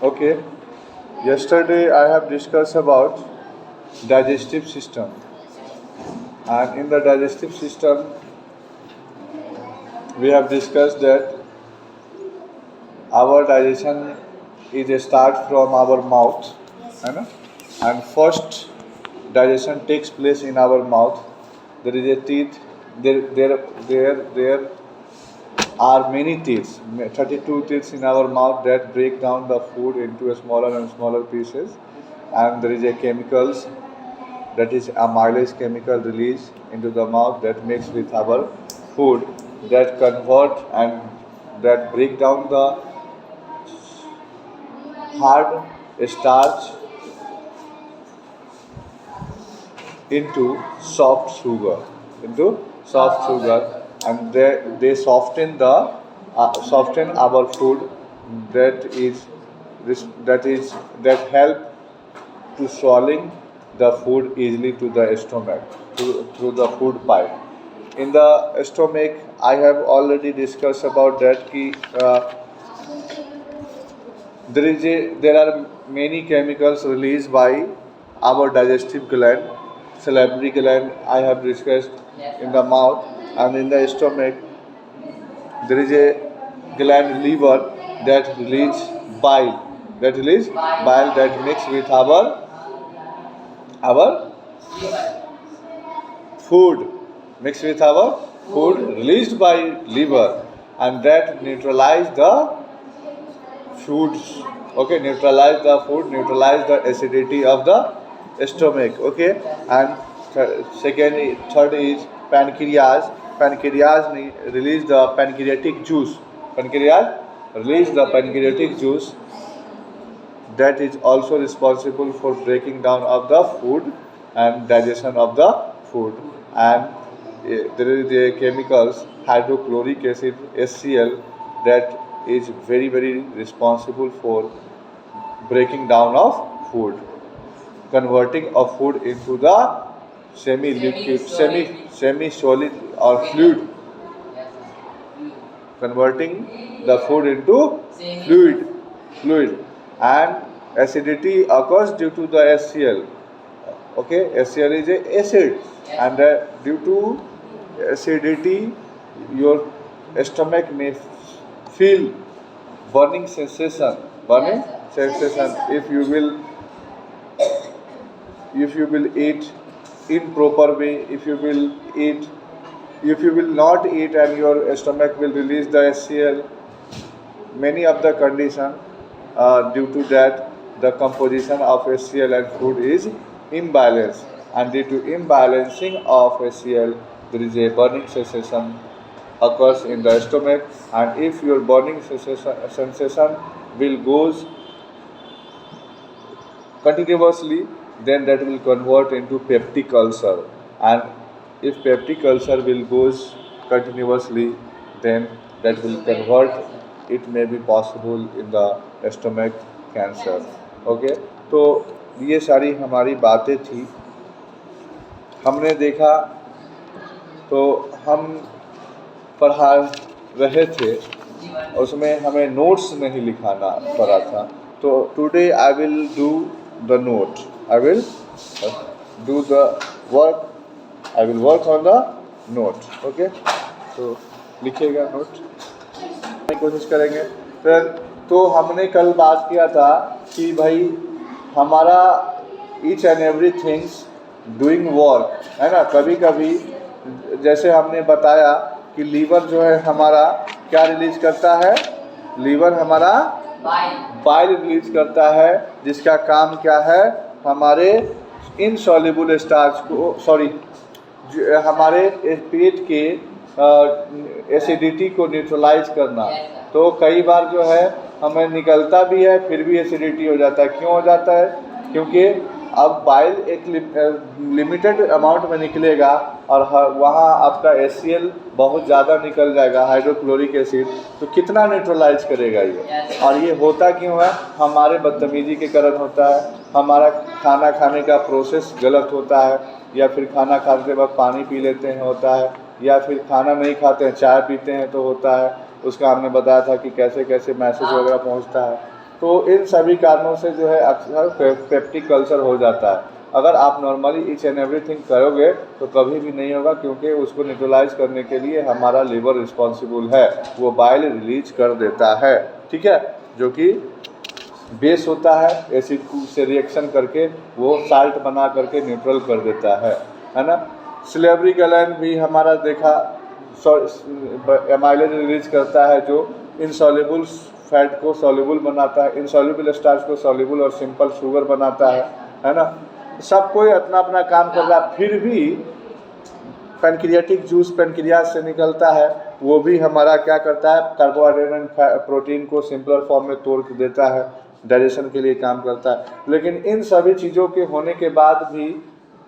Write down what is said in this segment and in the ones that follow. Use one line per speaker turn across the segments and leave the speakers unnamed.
Okay, yesterday I have discussed about digestive system, and in the digestive system we have discussed that our digestion is a start from our mouth, है ना? And first digestion takes place in our mouth. There is a teeth. There are many teeth, 32 teeth in our mouth that break down the food into a smaller and smaller pieces, and there is a chemicals, that is amylase chemical release into the mouth that mix with our food, that convert and that break down the hard starch into soft sugar, and they soften our food, that is that help to swallowing the food easily to the stomach through the food pipe. In the stomach, I have already discussed about that ki, there are many chemicals released by our digestive gland, salivary gland. I have discussed in the mouth, and in the stomach there is a gland liver that release bile, that mix with our food, released by liver, and that neutralize the foods. Okay, neutralize the acidity of the stomach. Okay, and third is pancreas. Release the pancreatic juice. Pancreas release the pancreatic juice, that is also responsible for breaking down of the food and digestion of the food. And there is the chemicals hydrochloric acid, HCl, that is very responsible for breaking down of food, converting of food into the semi liquid, semi solid or fluid, converting the food into fluid. And acidity occurs due to the HCl. Okay, HCl is a acid, and due to acidity your stomach may feel burning sensation. If you will eat in proper way, if you will not eat and your stomach will release the HCl, many of the condition, due to that the composition of HCl and food is imbalanced, and due to imbalancing of HCl there is a burning sensation occurs in the stomach, and if your burning sensation will goes continuously, then that will convert into peptic ulcer, and if peptic ulcer will goes continuously, then that will convert, it may be possible in the stomach cancer. Okay, तो ये सारी हमारी बातें थी, हमने देखा, तो हम पढ़ा रहे थे, उसमें हमें नोट्स नहीं लिखाना पड़ा था. तो today I will do the note, I will do the work, I will work on the note. Okay, तो लिखिएगा नोट, कोशिश करेंगे. फिर तो हमने कल बात किया था कि भाई हमारा each and every things doing work, है ना. कभी कभी जैसे हमने बताया कि लीवर जो है हमारा क्या रिलीज करता है, लीवर हमारा बाइल रिलीज करता है, जिसका काम क्या है, हमारे इनसॉल्युबल स्टार्च को, हमारे पेट के एसिडिटी को न्यूट्रलाइज करना. तो कई बार जो है हमें निकलता भी है, फिर भी एसिडिटी हो जाता है. क्यों हो जाता है? क्योंकि अब बाइल एक लिमिटेड अमाउंट में निकलेगा, और वहाँ आपका HCl बहुत ज़्यादा निकल जाएगा, हाइड्रोक्लोरिक एसिड, तो कितना न्यूट्रलाइज करेगा ये. और ये होता क्यों है? हमारे बदतमीजी के कारण होता है, हमारा खाना खाने का प्रोसेस गलत होता है, या फिर खाना खाते वक्त पानी पी लेते हैं होता है, या फिर खाना नहीं खाते हैं चाय पीते हैं तो होता है. उसका हमने बताया था कि कैसे कैसे मैसेज वगैरह पहुंचता है. तो इन सभी कारणों से जो है अक्सर पेप्टिक अल्सर हो जाता है। अगर आप नॉर्मली ईच एंड एवरीथिंग करोगे तो कभी भी नहीं होगा, क्योंकि उसको न्यूट्रलाइज करने के लिए हमारा लिवर रिस्पॉन्सिबल है, वो बाइल रिलीज कर देता है, ठीक है, जो कि बेस होता है, एसिड से रिएक्शन करके वो साल्ट बना करके न्यूट्रल कर देता है ना। सिलेबरी ग्लैंड भी हमारा देखा एमाइलेज रिलीज करता है, जो इनसॉल्युबल फैट को सॉल्युबल बनाता है, इनसॉल्युबल स्टार्च को सॉल्युबल और सिंपल शुगर बनाता है ना। सब कोई अपना अपना काम कर रहा है, फिर भी पैनक्रियाटिक जूस पैनक्रियाज से निकलता है, वो भी हमारा क्या करता है, कार्बोहाइड्रेट एंड प्रोटीन को सिंपलर फॉर्म में तोड़ देता है, डाइजेशन के लिए काम करता है। लेकिन इन सभी चीज़ों के होने के बाद भी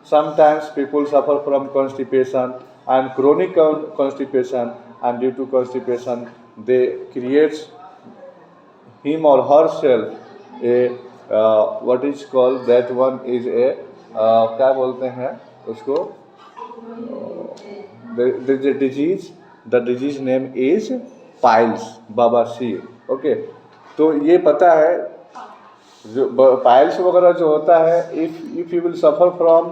sometimes people suffer from constipation and chronic constipation, and due to constipation they creates him or herself a what is called that one is a क्या बोलते हैं उसको, the disease name is piles, बवासीर। ओके, तो ये पता है जो पाइल्स वगैरह जो होता है, if you will suffer from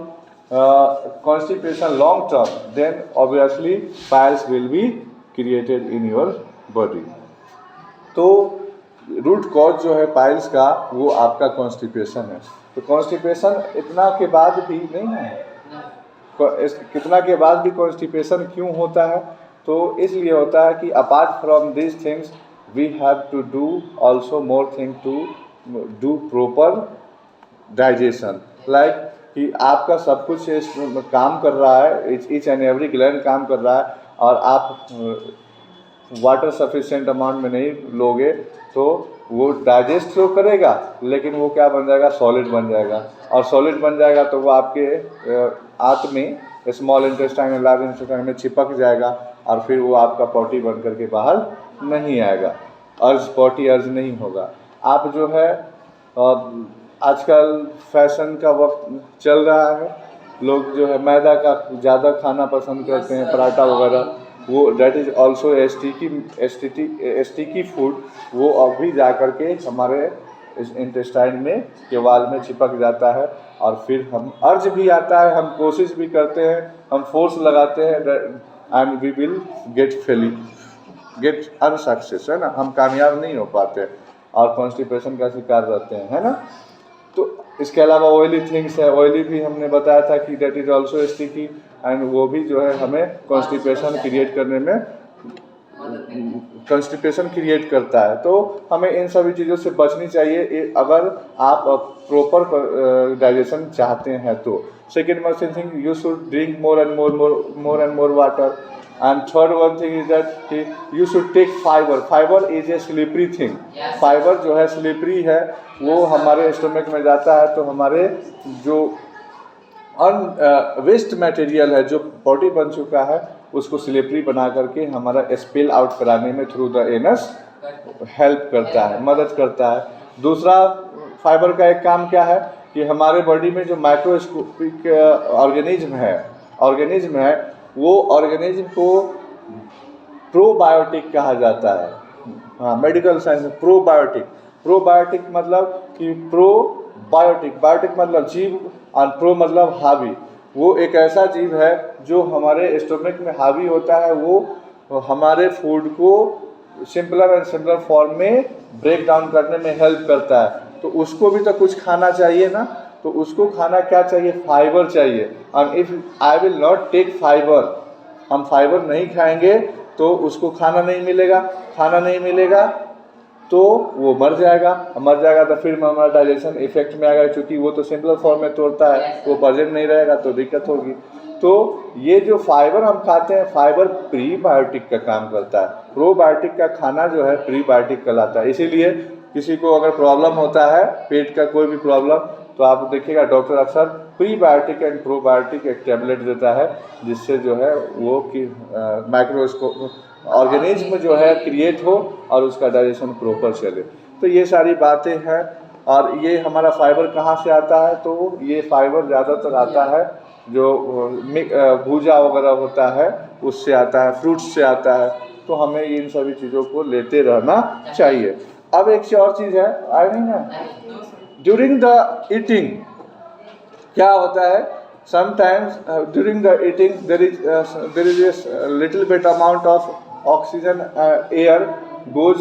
constipation long term, then obviously piles will be created in your body। तो रूट कॉज जो है पाइल्स का वो आपका कॉन्स्टिपेशन है। तो कॉन्स्टिपेशन इतना के बाद भी नहीं है, कितना के बाद भी कॉन्स्टिपेशन क्यों होता है, तो इसलिए होता है कि apart from this things we have to do also more thing to do proper digestion. Like कि आपका सब कुछ काम कर रहा है, ईच एंड एवरी ग्लैंड काम कर रहा है, और आप वाटर सफिशिएंट अमाउंट में नहीं लोगे तो वो डाइजेस्ट तो करेगा, लेकिन वो क्या बन जाएगा, सॉलिड बन जाएगा, और सॉलिड बन जाएगा तो वो आपके आंत में, स्मॉल इंटेस्टाइन और लार्ज इंटेस्टाइन में चिपक जाएगा, और फिर वो आपका पॉटी बन करके बाहर नहीं आएगा, पॉटी अर्ज नहीं होगा। आप जो है आजकल फैशन का वक्त चल रहा है, लोग जो है मैदा का ज़्यादा खाना पसंद करते हैं, पराठा वगैरह, वो that is also sticky food, वो अभी जा कर के हमारे इंटेस्टाइन में के वाल में चिपक जाता है, और फिर हम अर्ज भी आता है, हम कोशिश भी करते हैं, हम फोर्स लगाते हैं, and we will get unsuccess, है ना, हम कामयाब नहीं हो पाते और कॉन्स्टिपेशन का शिकार रहते हैं, है ना। तो इसके अलावा ऑयली थिंग्स है, ऑयली भी हमने बताया था कि date is also sticky, and वो भी जो है हमें कॉन्स्टिपेशन क्रिएट करने में कॉन्स्टिपेशन क्रिएट करता है। तो हमें इन सभी चीज़ों से बचनी चाहिए अगर आप प्रॉपर डाइजेशन चाहते हैं तो। Second most thing, you should drink more and more water, and third one thing is that you should take fibre. Fibre is a slippery thing, fibre जो है स्लिपरी है, वो हमारे स्टमक में जाता है तो हमारे जो वेस्ट मटेरियल है जो बॉडी बन चुका है उसको स्लिपरी बना करके हमारा स्पिल आउट कराने में थ्रू द एनस हेल्प करता है, मदद करता है। दूसरा फाइबर का एक काम क्या है कि हमारे बॉडी में जो माइक्रोस्कोपिक ऑर्गेनिज्म है वो ऑर्गेनिज्म को प्रोबायोटिक कहा जाता है। हाँ, मेडिकल साइंस में प्रोबायोटिक मतलब कि प्रोबायोटिक, बायोटिक मतलब जीव और प्रो मतलब हावी। वो एक ऐसा जीव है जो हमारे स्टोमक में हावी होता है, वो हमारे फूड को सिंपलर एंड सिंपलर फॉर्म में ब्रेक डाउन करने में हेल्प करता है। तो उसको भी तो कुछ खाना चाहिए ना, तो उसको खाना क्या चाहिए, फाइबर चाहिए। और if I will not take fibre, हम फाइबर नहीं खाएंगे तो उसको खाना नहीं मिलेगा तो वो मर जाएगा तो फिर हमारा डाइजेशन इफेक्ट में आएगा, क्योंकि वो तो सिंपल फॉर्म में तोड़ता है, वो प्रेजेंट नहीं रहेगा तो दिक्कत होगी। तो ये जो फाइबर हम खाते हैं, फाइबर प्रीबायोटिक का काम करता है। प्रोबायोटिक का खाना जो है प्रीबायोटिक कहलाता है। इसीलिए किसी को अगर प्रॉब्लम होता है, पेट का कोई भी प्रॉब्लम, तो आप देखिएगा डॉक्टर अक्सर प्रीबायोटिक एंड प्रोबायोटिक एक टैबलेट देता है, जिससे जो है वो कि माइक्रोस्कोप ऑर्गेनिज्म जो है क्रिएट हो और उसका डाइजेशन प्रॉपर चले। तो ये सारी बातें हैं। और ये हमारा फाइबर कहाँ से आता है, तो ये फाइबर ज़्यादातर आता है जो भूजा वगैरह होता है उससे आता है, फ्रूट्स से आता है। तो हमें इन सभी चीज़ों को लेते रहना चाहिए। अब एक और चीज़ है, आई नहीं ना, ड्यूरिंग द ईटिंग क्या होता है, sometimes during the eating there is a little bit amount of oxygen air goes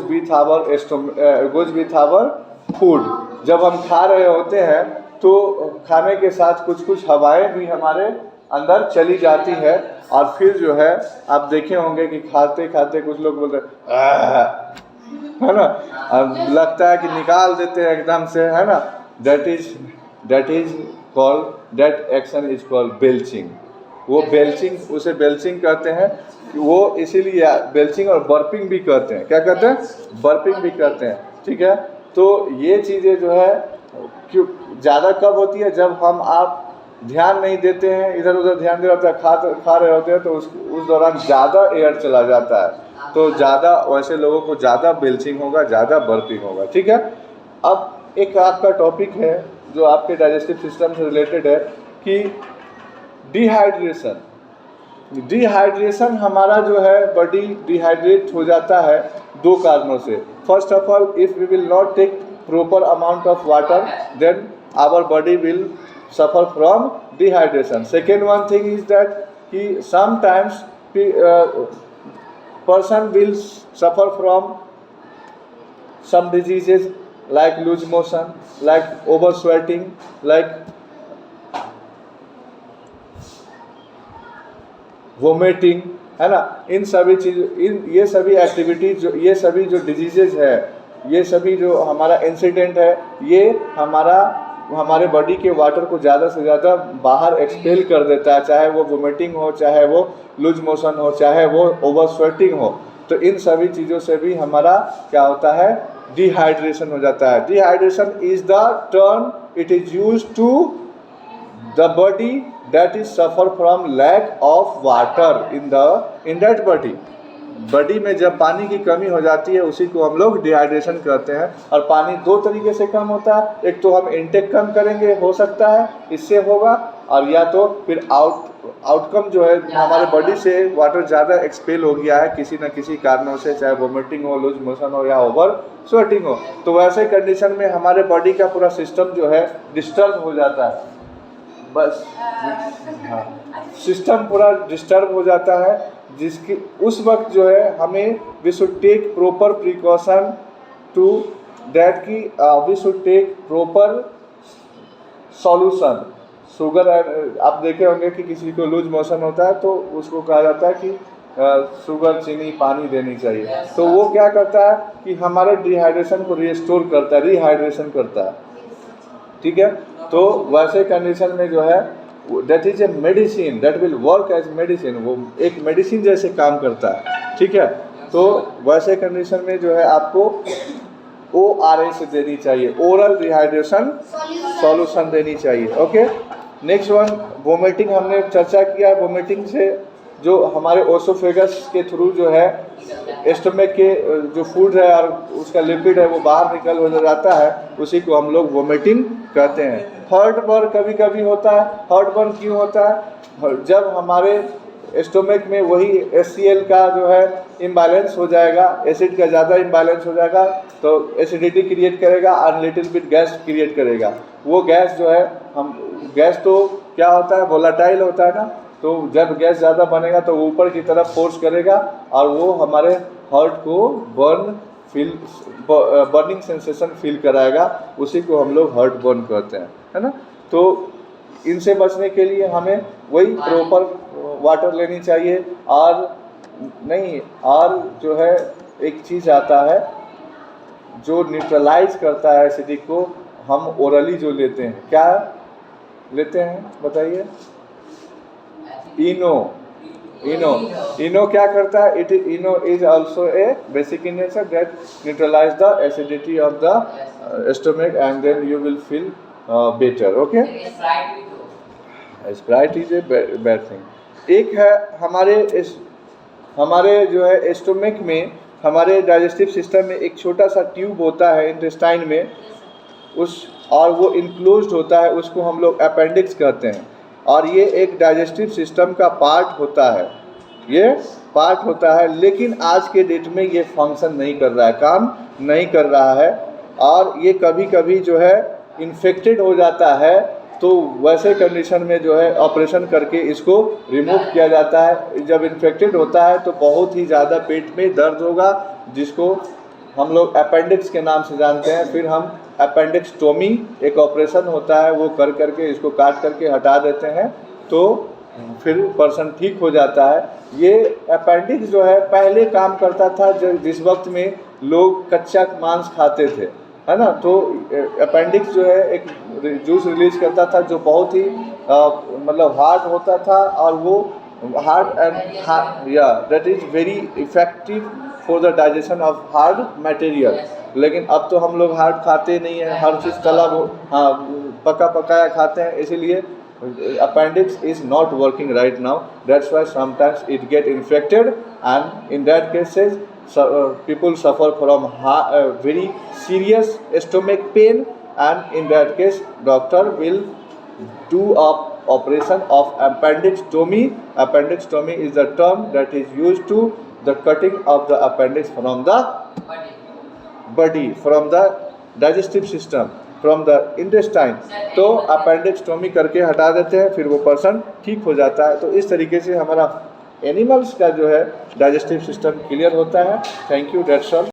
with our food. जब हम खा रहे होते हैं तो खाने के साथ कुछ कुछ हवाएं भी हमारे अंदर चली जाती है, और फिर जो है आप देखे होंगे कि खाते खाते कुछ लोग बोलते हैं, है ना, अब लगता है कि निकाल देते हैं एकदम से, है ना, that is called, that action is called belching. वो बेल्चिंग, उसे बेल्चिंग कहते हैं। वो इसीलिए बेल्चिंग और बर्पिंग भी कहते हैं। क्या कहते हैं? बर्पिंग भी कहते हैं। ठीक है, तो ये चीज़ें जो है क्यों ज़्यादा कब होती है, जब हम आप ध्यान नहीं देते हैं, इधर उधर ध्यान दे रहे होते हैं, खा रहे होते हैं, तो उस दौरान ज़्यादा एयर चला जाता है, तो ज़्यादा वैसे लोगों को ज़्यादा बेल्चिंग होगा, ज़्यादा बर्पिंग होगा। ठीक है, अब एक आपका टॉपिक है जो आपके डाइजेस्टिव सिस्टम से रिलेटेड है कि डिहाइड्रेशन। डिहाइड्रेशन हमारा जो है बॉडी डिहाइड्रेट हो जाता है दो कारणों से। First of all, if we will not take proper amount of water, then our body will suffer from dehydration. Second one thing is that sometimes person will suffer from some diseases like loose motion, like over sweating, like vomiting, है ना। इन सभी चीज़, ये सभी activities, ये सभी जो diseases है, ये सभी जो हमारा इंसिडेंट है, ये हमारे बॉडी के वाटर को ज़्यादा से ज़्यादा बाहर एक्सपेल कर देता है, चाहे वो वोमिटिंग हो, चाहे वो लूज मोशन हो, चाहे वो ओवर स्वेटिंग हो। तो इन सभी चीज़ों से भी हमारा क्या होता है, डिहाइड्रेशन हो जाता है। Dehydration is the term it is use to the body that is suffer from lack of water in that body। Body में जब पानी की कमी हो जाती है उसी को हम लोग डिहाइड्रेशन कहते हैं। और पानी दो तरीके से कम होता है, एक तो हम इनटेक कम करेंगे, हो सकता है इससे होगा, और या तो फिर आउटकम जो है हमारे बॉडी से वाटर ज़्यादा एक्सपेल हो गया है किसी न किसी कारणों से, चाहे वोमिटिंग हो, लूज मोशन हो, या ओवर स्वेटिंग हो। तो वैसे कंडीशन में हमारे बॉडी का पूरा सिस्टम जो है डिस्टर्ब हो जाता है, बस हाँ, सिस्टम पूरा डिस्टर्ब हो जाता है, जिसकी उस वक्त जो है हमें we should take proper precaution to that की we should take proper solution. Sugar, आप देखे होंगे कि किसी को लूज मोशन होता है तो उसको कहा जाता है कि शुगर, चीनी, पानी देनी चाहिए। तो वो क्या करता है कि हमारे डिहाइड्रेशन को रिस्टोर करता है, रिहाइड्रेशन करता है। ठीक है, तो वैसे कंडीशन में जो है that is a medicine, that will work as medicine, वो एक मेडिसिन जैसे काम करता है। ठीक है, तो वैसे कंडीशन में जो है आपको ORS देनी चाहिए, ओरल रिहाइड्रेशन सॉल्यूशन देनी चाहिए। ओके, नेक्स्ट वन, वोमिटिंग हमने चर्चा किया। वोमिटिंग से जो हमारे ओसोफेगस के थ्रू जो है स्टमक के जो फूड है और उसका लिपिड है वो बाहर निकल हो जाता है, उसी को हम लोग वोमिटिंग कहते हैं। हार्ट बर्न कभी कभी होता है। हार्ट बर्न क्यों होता है? जब हमारे स्टमक में वही HCl का जो है इम्बैलेंस हो जाएगा, एसिड का ज़्यादा इम्बैलेंस हो जाएगा तो एसिडिटी क्रिएट करेगा और लिटिल बिट गैस क्रिएट करेगा। वो गैस जो है गैस तो क्या होता है, वोलेटाइल होता है ना, तो जब गैस ज़्यादा बनेगा तो ऊपर की तरफ फोर्स करेगा और वो हमारे हार्ट को बर्निंग सेंसेशन फील कराएगा, उसी को हम लोग हार्ट बर्न कहते हैं, है ना। तो इनसे बचने के लिए हमें वही प्रॉपर वाटर लेनी चाहिए। और जो है एक चीज़ आता है जो न्यूट्रलाइज करता है एसिडिक को, हम ओरली जो लेते हैं, क्या लेते हैं बताइए? इनो क्या करता है? Eno is also a basic in nature that neutralise the acidity of the stomach and then you will feel better. Okay, Sprite is a bad thing. एक है हमारे जो है स्टमक में, हमारे डाइजेस्टिव सिस्टम में एक छोटा सा ट्यूब होता है इंटेस्टाइन में, और वो इनक्लोज्ड होता है, उसको हम लोग अपेंडिक्स कहते हैं। और ये एक डाइजेस्टिव सिस्टम का पार्ट होता है, ये पार्ट होता है, लेकिन आज के डेट में ये फंक्शन नहीं कर रहा है, काम नहीं कर रहा है, और ये कभी कभी जो है इन्फेक्टेड हो जाता है, तो वैसे कंडीशन में जो है ऑपरेशन करके इसको रिमूव किया जाता है। जब इन्फेक्टेड होता है तो बहुत ही ज़्यादा पेट में दर्द होगा, जिसको हम लोग अपेंडिक्स के नाम से जानते हैं। फिर हम अपेंडिक्सटोमी एक ऑपरेशन होता है, वो कर करके इसको काट करके हटा देते हैं, तो फिर पर्सन ठीक हो जाता है। ये अपेंडिक्स जो है पहले काम करता था जिस वक्त में लोग कच्चा मांस खाते थे, है ना, तो अपेंडिक्स जो है एक जूस रिलीज करता था जो बहुत ही मतलब हार्ड होता था, और वो हार्ड एंड या that is very effective for the digestion of hard material. लेकिन अब तो हम लोग हार्ड खाते नहीं हैं, हर चीज़ तला हाँ पका पकाया खाते हैं, इसीलिए appendix is not working right now. That's why sometimes it get infected, and in that cases people suffer from very serious stomach pain, and in that case doctor will do a operation of appendixtomy. Appendixtomy is the term that is used to the cutting of the appendix from the body, from the digestive system, from the intestine. तो अपेंडिक्सटोमी करके हटा देते हैं, फिर वो person ठीक हो जाता है। तो इस तरीके से हमारा एनिमल्स का जो है डाइजेस्टिव सिस्टम क्लियर होता है। Thank you, that's all.